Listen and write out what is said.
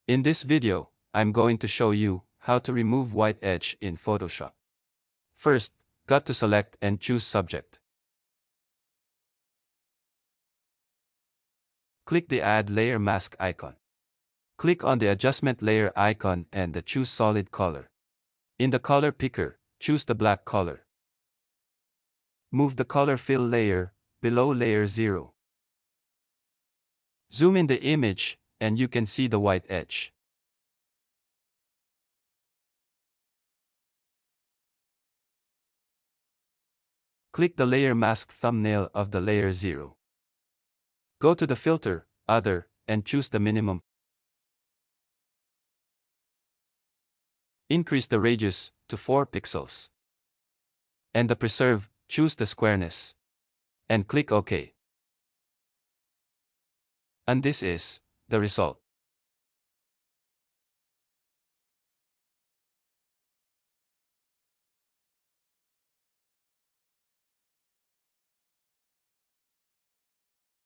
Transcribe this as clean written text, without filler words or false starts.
In this video, I'm going to show you how to remove white edge in Photoshop. First, got to select and choose subject. Click the Add Layer Mask icon. Click on the Adjustment Layer icon and the Choose Solid Color. In the color picker, choose the black color. Move the color fill layer below layer 0. Zoom in the image, and you can see the white edge. Click the layer mask thumbnail of the layer 0. Go to the filter, Other, and choose the minimum. Increase the radius to 4 pixels. And the preserve, choose the squareness. And click OK. And this is the result.